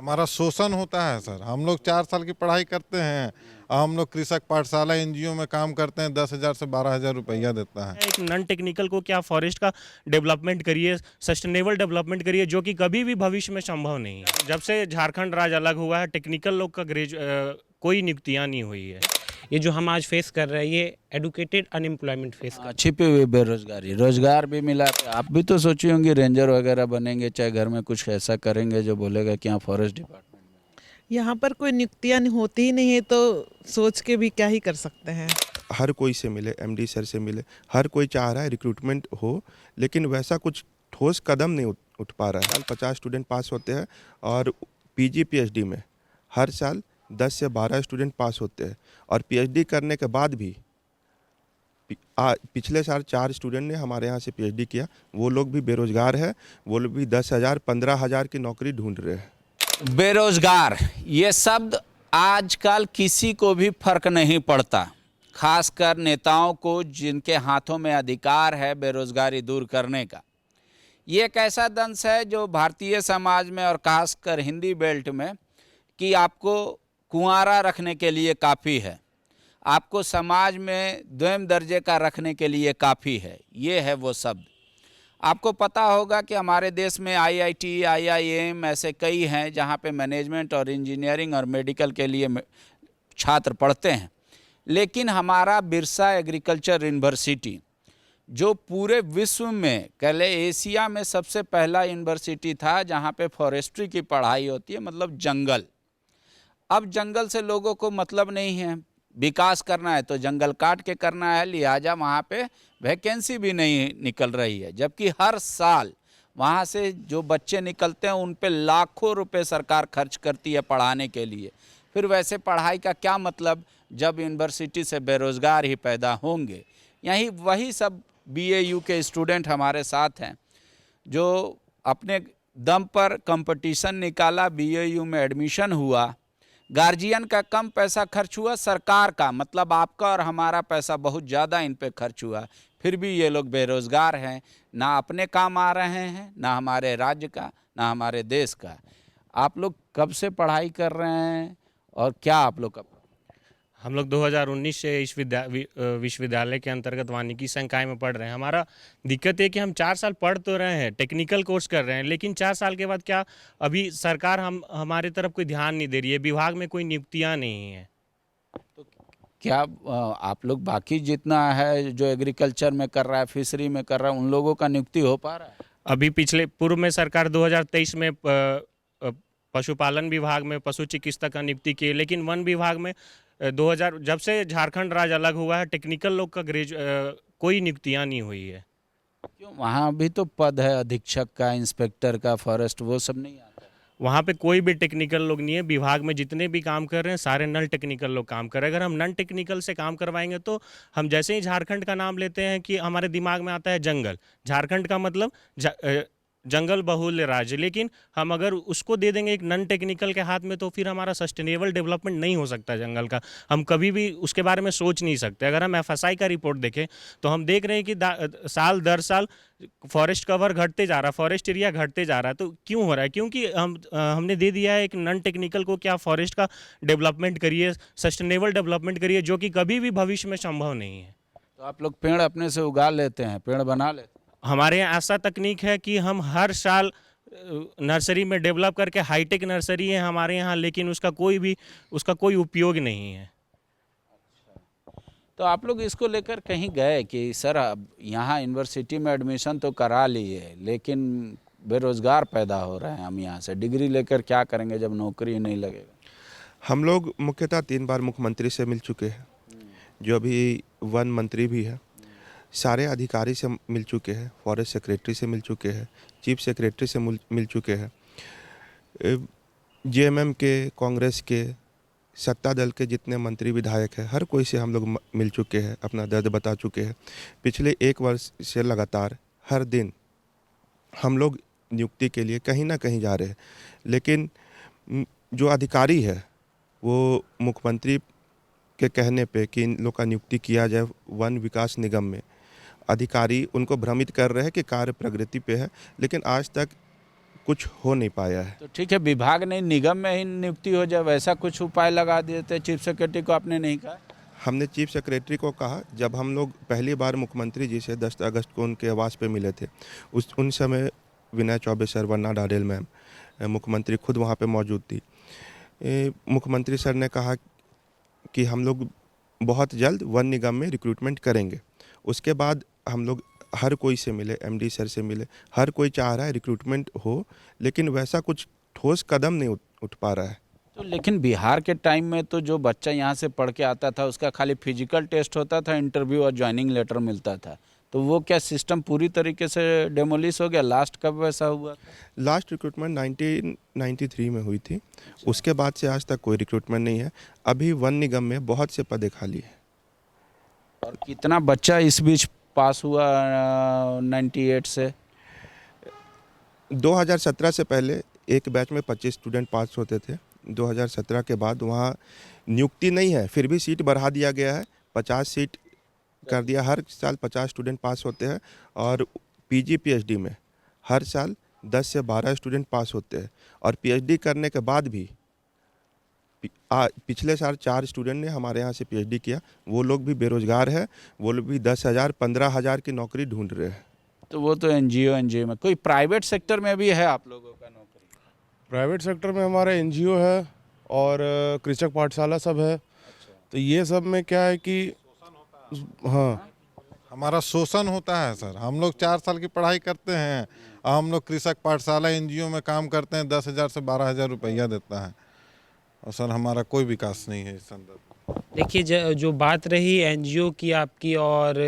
हमारा शोषण होता है सर। हम लोग 4 साल की पढ़ाई करते हैं और हम लोग कृषक पाठशाला एनजीओ में काम करते हैं, 10,000 से 12,000 रुपया देता है। एक नॉन टेक्निकल को क्या फॉरेस्ट का डेवलपमेंट करिए, सस्टेनेबल डेवलपमेंट करिए, जो कि कभी भी भविष्य में संभव नहीं है। जब से झारखंड राज्य अलग हुआ है, टेक्निकल लोग का कोई नियुक्तियां नहीं हुई है। ये जो हम आज फेस कर रहे हैं ये एडुकेटेड अनएम्प्लॉयमेंट फेस कर छिपी हुई बेरोजगारी, रोजगार भी मिला। आप भी तो सोची होंगी रेंजर वगैरह बनेंगे, चाहे घर में कुछ ऐसा करेंगे जो बोलेगा कि हाँ फॉरेस्ट डिपार्टमेंट में। यहाँ पर कोई नियुक्तियाँ होती ही नहीं है तो सोच के भी क्या ही कर सकते हैं। हर कोई से मिले, एमडी सर से मिले, हर कोई चाह रहा है रिक्रूटमेंट हो, लेकिन वैसा कुछ ठोस कदम नहीं उठ पा रहा है। साल 50 स्टूडेंट पास होते हैं और पीजी पीएचडी में हर साल 10 से 12 स्टूडेंट पास होते हैं और पीएचडी करने के बाद भी पिछले साल 4 स्टूडेंट ने हमारे यहाँ से पीएचडी किया। वो लोग भी बेरोजगार है, वो लोग भी 10,000 15,000 की नौकरी ढूंढ रहे हैं। बेरोजगार ये शब्द आजकल किसी को भी फर्क नहीं पड़ता, खासकर नेताओं को जिनके हाथों में अधिकार है बेरोजगारी दूर करने का। ये एक ऐसा दंश है जो भारतीय समाज में और खासकर हिंदी बेल्ट में कि आपको कुंवारा रखने के लिए काफ़ी है, आपको समाज में द्विम दर्जे का रखने के लिए काफ़ी है। ये है वो शब्द। आपको पता होगा कि हमारे देश में आईआईटी, आईआईएम ऐसे कई हैं जहाँ पे मैनेजमेंट और इंजीनियरिंग और मेडिकल के लिए छात्र पढ़ते हैं, लेकिन हमारा बिरसा एग्रीकल्चर यूनिवर्सिटी जो पूरे विश्व में, कह ले एशिया में सबसे पहला यूनिवर्सिटी था जहाँ पे फॉरेस्ट्री की पढ़ाई होती है, मतलब जंगल। अब जंगल से लोगों को मतलब नहीं है, विकास करना है तो जंगल काट के करना है, लिहाजा वहाँ पे वैकेंसी भी नहीं निकल रही है। जबकि हर साल वहाँ से जो बच्चे निकलते हैं उन पे लाखों रुपए सरकार खर्च करती है पढ़ाने के लिए। फिर वैसे पढ़ाई का क्या मतलब जब यूनिवर्सिटी से बेरोज़गार ही पैदा होंगे। यही वही सब बीएयू के स्टूडेंट हमारे साथ हैं जो अपने दम पर कंपटीशन निकाला, बीएयू में एडमिशन हुआ, गार्जियन का कम पैसा खर्च हुआ, सरकार का मतलब आपका और हमारा पैसा बहुत ज़्यादा इन पे खर्च हुआ, फिर भी ये लोग बेरोज़गार हैं, ना अपने काम आ रहे हैं, ना हमारे राज्य का, ना हमारे देश का। आप लोग कब से पढ़ाई कर रहे हैं और क्या आप लोग कब? हम लोग 2019 से इस विश्वविद्यालय के अंतर्गत वानिकी संकाय में पढ़ रहे हैं। हमारा दिक्कत है कि हम 4 साल पढ़ तो रहे हैं, टेक्निकल कोर्स कर रहे हैं, लेकिन 4 साल के बाद क्या अभी सरकार हमारे तरफ कोई ध्यान नहीं दे रही है, विभाग में कोई नियुक्तियां नहीं है। तो क्या आप लोग बाकी जितना है जो एग्रीकल्चर में कर रहा है, फिशरी में कर रहा है, उन लोगों का नियुक्ति हो पा रहा है? अभी पिछले पूर्व में सरकार 2023 में पशुपालन विभाग में पशु चिकित्सक का नियुक्ति की, लेकिन वन विभाग में 2000 जब से झारखंड राज्य अलग हुआ है, टेक्निकल लोग का कोई नियुक्तियां नहीं हुई है। क्यों? वहाँ भी तो पद है अधीक्षक का, इंस्पेक्टर का, फॉरेस्ट, वो सब नहीं आता? वहाँ पे कोई भी टेक्निकल लोग नहीं है। विभाग में जितने भी काम कर रहे हैं सारे नॉन टेक्निकल लोग काम कर रहे हैं। अगर हम नॉन टेक्निकल से काम करवाएंगे तो हम जैसे ही झारखंड का नाम लेते हैं कि हमारे दिमाग में आता है जंगल। झारखंड का मतलब जंगल बहुल्य राज्य, लेकिन हम अगर उसको दे देंगे एक नॉन टेक्निकल के हाथ में तो फिर हमारा सस्टेनेबल डेवलपमेंट नहीं हो सकता जंगल का। हम कभी भी उसके बारे में सोच नहीं सकते। अगर हम एफएसआई का रिपोर्ट देखें तो हम देख रहे हैं कि साल दर साल फॉरेस्ट कवर घटते जा रहा है, फॉरेस्ट एरिया घटते जा रहा है। तो क्यों हो रहा है? क्योंकि हमने दे दिया है एक नॉन टेक्निकल को क्या फॉरेस्ट का डेवलपमेंट करिए, सस्टेनेबल डेवलपमेंट करिए, जो कि कभी भी भविष्य में संभव नहीं है। तो आप लोग पेड़ अपने से उगा लेते हैं, पेड़ बना लेते हैं? हमारे यहाँ ऐसा तकनीक है कि हम हर साल नर्सरी में डेवलप करके, हाईटेक नर्सरी है हमारे यहाँ, लेकिन उसका कोई उपयोग नहीं है। तो आप लोग इसको लेकर कहीं गए कि सर अब यहाँ यूनिवर्सिटी में एडमिशन तो करा लिए लेकिन बेरोज़गार पैदा हो रहे हैं, हम यहाँ से डिग्री लेकर क्या करेंगे जब नौकरी नहीं लगेगा? हम लोग मुख्यतः 3 बार मुख्यमंत्री से मिल चुके हैं, जो अभी वन मंत्री भी है, सारे अधिकारी से मिल चुके हैं, फॉरेस्ट सेक्रेटरी से मिल चुके हैं, चीफ सेक्रेटरी से मिल चुके हैं, जेएमएम के, कांग्रेस के, सत्ता दल के जितने मंत्री विधायक हैं, हर कोई से हम लोग मिल चुके हैं, अपना दर्द बता चुके हैं। पिछले 1 वर्ष से लगातार हर दिन हम लोग नियुक्ति के लिए कहीं ना कहीं जा रहे हैं, लेकिन जो अधिकारी है वो मुख्यमंत्री के कहने पे कि इन लोग का नियुक्ति किया जाए वन विकास निगम में, अधिकारी उनको भ्रमित कर रहे हैं कि कार्य प्रगति पे है, लेकिन आज तक कुछ हो नहीं पाया है। तो ठीक है, विभाग ने निगम में ही नियुक्ति हो जाए, वैसा कुछ उपाय लगा देते चीफ सेक्रेटरी को, आपने नहीं कहा? हमने चीफ सेक्रेटरी को कहा, जब हम लोग पहली बार मुख्यमंत्री जी से 10 अगस्त को उनके आवास पे मिले थे, उन समय विनय चौबे सर, वर्ना डाडेल मैम, मुख्यमंत्री खुद वहाँ पे मौजूद थी। मुख्यमंत्री सर ने कहा कि हम लोग बहुत जल्द वन निगम में रिक्रूटमेंट करेंगे। उसके बाद हम लोग हर कोई से मिले, एमडी सर से मिले, हर कोई चाह रहा है रिक्रूटमेंट हो, लेकिन वैसा कुछ ठोस कदम नहीं उठ पा रहा है। तो लेकिन बिहार के टाइम में तो जो बच्चा यहाँ से पढ़ के आता था उसका खाली फिजिकल टेस्ट होता था, इंटरव्यू और ज्वाइनिंग लेटर मिलता था, तो वो क्या सिस्टम पूरी तरीके से डेमोलिश हो गया? लास्ट कब वैसा हुआ? लास्ट रिक्रूटमेंट 1993 में हुई थी। उसके बाद से आज तक कोई रिक्रूटमेंट नहीं है। अभी वन निगम में बहुत से पद खाली है। और कितना बच्चा इस बीच पास हुआ 98 से? 2017 से पहले एक बैच में 25 स्टूडेंट पास होते थे। 2017 के बाद वहाँ नियुक्ति नहीं है, फिर भी सीट बढ़ा दिया गया है, 50 सीट कर दिया। हर साल 50 स्टूडेंट पास होते हैं और पीजी पीएचडी में हर साल 10 से 12 स्टूडेंट पास होते हैं। और पीएचडी करने के बाद भी पिछले साल 4 स्टूडेंट ने हमारे यहाँ से पीएचडी किया। वो लोग भी बेरोजगार है, वो लोग भी 10,000 15,000 की नौकरी ढूंढ रहे हैं। तो वो तो एनजीओ में, कोई प्राइवेट सेक्टर में भी है आप लोगों का नौकरी? प्राइवेट सेक्टर में हमारा एनजीओ है और कृषक पाठशाला सब है। तो ये सब में क्या है कि हाँ, हमारा शोषण होता है सर। हम लोग 4 साल की पढ़ाई करते हैं और हम लोग कृषक पाठशाला एनजीओ में काम करते हैं, 10,000 से 12,000 रुपया देता है और सर हमारा कोई विकास नहीं है इस संदर्भ। देखिए, जो बात रही एनजीओ की आपकी और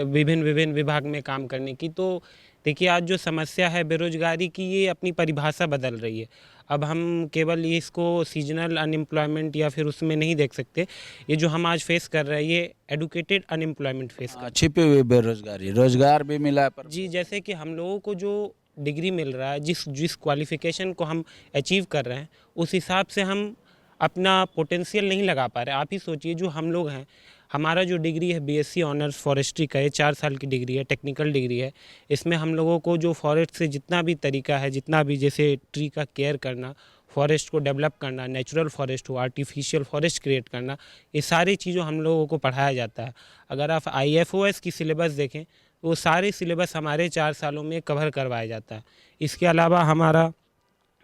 विभिन्न विभाग में काम करने की, तो देखिए आज जो समस्या है बेरोजगारी की, ये अपनी परिभाषा बदल रही है। अब हम केवल इसको सीजनल अनएम्प्लॉयमेंट या फिर उसमें नहीं देख सकते। ये जो हम आज फेस कर रहे हैं, ये एडुकेटेड अनएम्प्लॉयमेंट फेस कर छिपी हुई बेरोजगारी, रोजगार भी मिला है पर जी। जैसे कि हम लोगों को जो डिग्री मिल रहा है, जिस क्वालिफिकेशन को हम अचीव कर रहे हैं, उस हिसाब से हम अपना पोटेंशियल नहीं लगा पा रहे। आप ही सोचिए, जो हम लोग हैं, हमारा जो डिग्री है बीएससी ऑनर्स फॉरेस्ट्री का, ये 4 साल की डिग्री है, टेक्निकल डिग्री है। इसमें हम लोगों को जो फॉरेस्ट से जितना भी तरीका है, जितना भी जैसे ट्री का केयर करना, फॉरेस्ट को डेवलप करना, नेचुरल फॉरेस्ट हो, आर्टिफिशियल फॉरेस्ट क्रिएट करना, ये सारी चीज़ों हम लोगों को पढ़ाया जाता है। अगर आप IFOS की सिलेबस देखें, तो वो सारे सिलेबस हमारे 4 सालों में कवर करवाया जाता है। इसके अलावा हमारा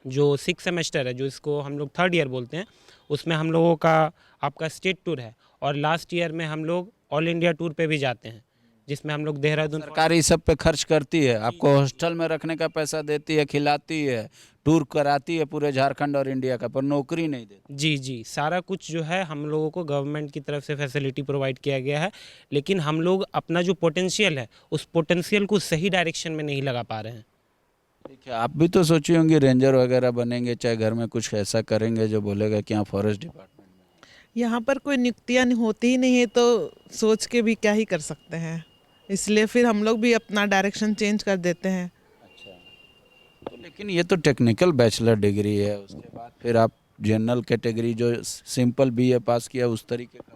जो 6 सेमेस्टर है, जो इसको हम लोग 3rd ईयर बोलते हैं, उसमें हम लोगों का आपका स्टेट टूर है और लास्ट ईयर में हम लोग ऑल इंडिया टूर पे भी जाते हैं, जिसमें हम लोग देहरादून। सरकार इस सब पे खर्च करती है, आपको हॉस्टल में रखने का पैसा देती है, खिलाती है, टूर कराती है पूरे झारखंड और इंडिया का, पर नौकरी नहीं देती। जी, सारा कुछ जो है हम लोगों को गवर्नमेंट की तरफ से फैसिलिटी प्रोवाइड किया गया है, लेकिन हम लोग अपना जो पोटेंशियल है, उस पोटेंशियल को सही डायरेक्शन में नहीं लगा पा रहे हैं। ठीक है, आप भी तो सोची होंगी रेंजर वगैरह बनेंगे, चाहे घर में कुछ ऐसा करेंगे जो बोलेगा कि हाँ फॉरेस्ट डिपार्टमेंट में। यहाँ पर कोई नियुक्तियाँ होती ही नहीं है, तो सोच के भी क्या ही कर सकते हैं। इसलिए फिर हम लोग भी अपना डायरेक्शन चेंज कर देते हैं। अच्छा, तो लेकिन ये तो टेक्निकल बैचलर डिग्री है, उसके बाद फिर आप जनरल कैटेगरी जो सिंपल BA पास किया उस तरीके का हो जाए।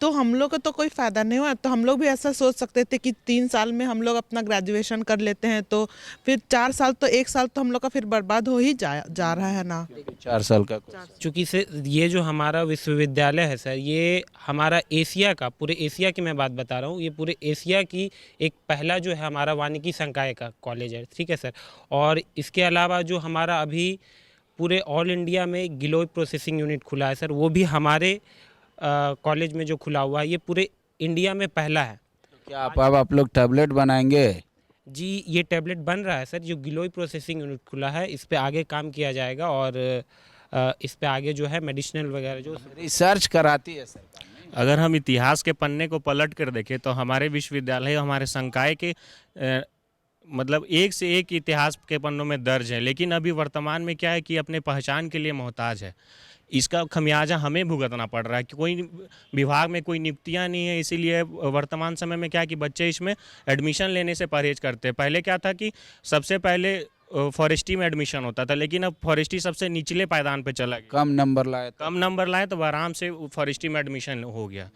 तो हम लोग का तो कोई फ़ायदा नहीं हुआ। तो हम लोग भी ऐसा सोच सकते थे कि 3 साल में हम लोग अपना ग्रेजुएशन कर लेते हैं, तो फिर 4 साल, तो 1 साल तो हम लोग का फिर बर्बाद हो ही जा रहा है ना। 4 साल का कोर्स। चूँकि से ये जो हमारा विश्वविद्यालय है सर, ये हमारा एशिया का, पूरे एशिया की मैं बात बता रहा हूँ, ये पूरे एशिया की एक पहला जो है हमारा वानिकी संकाय का कॉलेज है, ठीक है सर। और इसके अलावा जो हमारा अभी पूरे ऑल इंडिया में गिलोय प्रोसेसिंग यूनिट खुला है सर, वो भी हमारे कॉलेज में जो खुला हुआ है, ये पूरे इंडिया में पहला है। तो क्या आप लोग टैबलेट बनाएंगे? जी, ये टैबलेट बन रहा है सर। जो गिलोय प्रोसेसिंग यूनिट खुला है, इस पे आगे काम किया जाएगा और इस पे आगे जो है मेडिसिनल वगैरह जो रिसर्च कराती है सरकार नहीं? अगर हम इतिहास के पन्ने को पलट कर देखें तो हमारे विश्वविद्यालय, हमारे संकाय के मतलब एक से एक इतिहास के पन्नों में दर्ज है, लेकिन अभी वर्तमान में क्या है कि अपने पहचान के लिए मोहताज है। इसका खमियाजा हमें भुगतना पड़ रहा है कि कोई विभाग में कोई नियुक्तियां नहीं है, इसीलिए वर्तमान समय में क्या है कि बच्चे इसमें एडमिशन लेने से परहेज करते हैं। पहले क्या था कि सबसे पहले फॉरेस्ट्री में एडमिशन होता था, लेकिन अब फॉरेस्ट्री सबसे निचले पायदान पे चला गया। कम नंबर लाए तो कम नंबर लाए तो आराम से फॉरेस्ट्री में एडमिशन हो गया।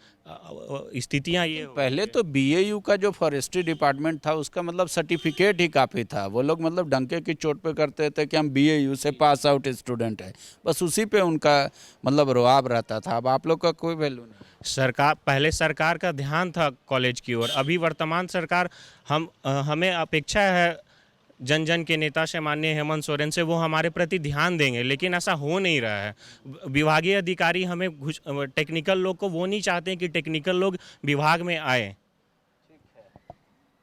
स्थितियाँ ये हो पहले तो बीएयू का जो फॉरेस्ट्री डिपार्टमेंट था उसका मतलब सर्टिफिकेट ही काफ़ी था। वो लोग मतलब डंके की चोट पे करते थे कि हम बीएयू से पास आउट स्टूडेंट है, बस उसी पे उनका मतलब रुआब रहता था। अब आप लोग का कोई वैल्यू नहीं। सरकार, पहले सरकार का ध्यान था कॉलेज की ओर, अभी वर्तमान सरकार हमें अपेक्षा है जन जन के नेता से, माननीय हेमंत सोरेन से, वो हमारे प्रति ध्यान देंगे, लेकिन ऐसा हो नहीं रहा है। विभागीय अधिकारी हमें टेक्निकल लोग को वो नहीं चाहते हैं कि टेक्निकल लोग विभाग में आए।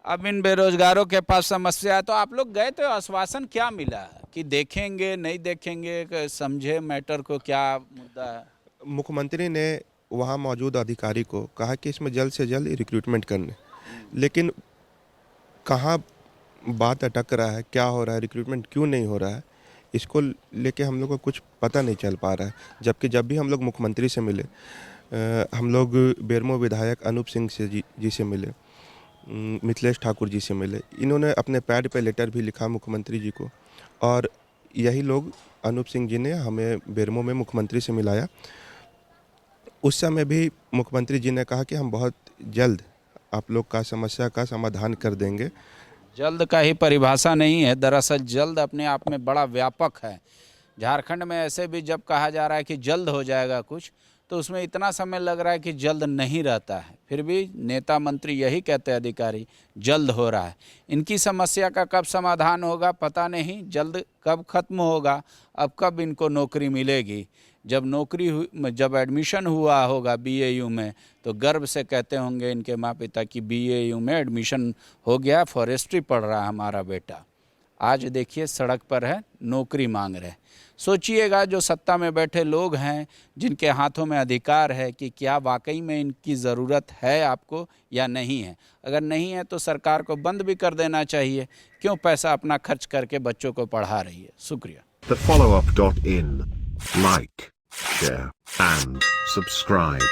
अब इन बेरोजगारों के पास समस्या है, तो आप लोग गए तो आश्वासन क्या मिला कि देखेंगे नहीं देखेंगे, समझे मैटर को, क्या मुद्दा है? मुख्यमंत्री ने वहाँ मौजूद अधिकारी को कहा कि इसमें जल्द से जल्द रिक्रूटमेंट करने, लेकिन कहाँ बात अटक रहा है, क्या हो रहा है, रिक्रूटमेंट क्यों नहीं हो रहा है, इसको लेके हम लोग को कुछ पता नहीं चल पा रहा है। जबकि जब भी हम लोग मुख्यमंत्री से मिले, हम लोग बेरमो विधायक अनूप सिंह जी से मिले, मिथिलेश ठाकुर जी से मिले, इन्होंने अपने पैड पे लेटर भी लिखा मुख्यमंत्री जी को, और यही लोग अनूप सिंह जी ने हमें बेरमो में मुख्यमंत्री से मिलाया। उस समय भी मुख्यमंत्री जी ने कहा कि हम बहुत जल्द आप लोग का समस्या का समाधान कर देंगे। जल्द का ही परिभाषा नहीं है, दरअसल जल्द अपने आप में बड़ा व्यापक है। झारखंड में ऐसे भी जब कहा जा रहा है कि जल्द हो जाएगा कुछ, तो उसमें इतना समय लग रहा है कि जल्द नहीं रहता है। फिर भी नेता मंत्री यही कहते हैं अधिकारी, जल्द हो रहा है। इनकी समस्या का कब समाधान होगा पता नहीं, जल्द कब खत्म होगा, अब कब इनको नौकरी मिलेगी। जब एडमिशन हुआ होगा बीएयू में, तो गर्व से कहते होंगे इनके माँ पिता कि बीएयू में एडमिशन हो गया, फॉरेस्ट्री पढ़ रहा है हमारा बेटा। आज देखिए सड़क पर है, नौकरी मांग रहे हैं। सोचिएगा जो सत्ता में बैठे लोग हैं, जिनके हाथों में अधिकार है, कि क्या वाकई में इनकी ज़रूरत है आपको या नहीं है। अगर नहीं है तो सरकार को बंद भी कर देना चाहिए। क्यों पैसा अपना खर्च करके बच्चों को पढ़ा रही है। शुक्रिया। TheFollowUp.in. Like, share, and subscribe.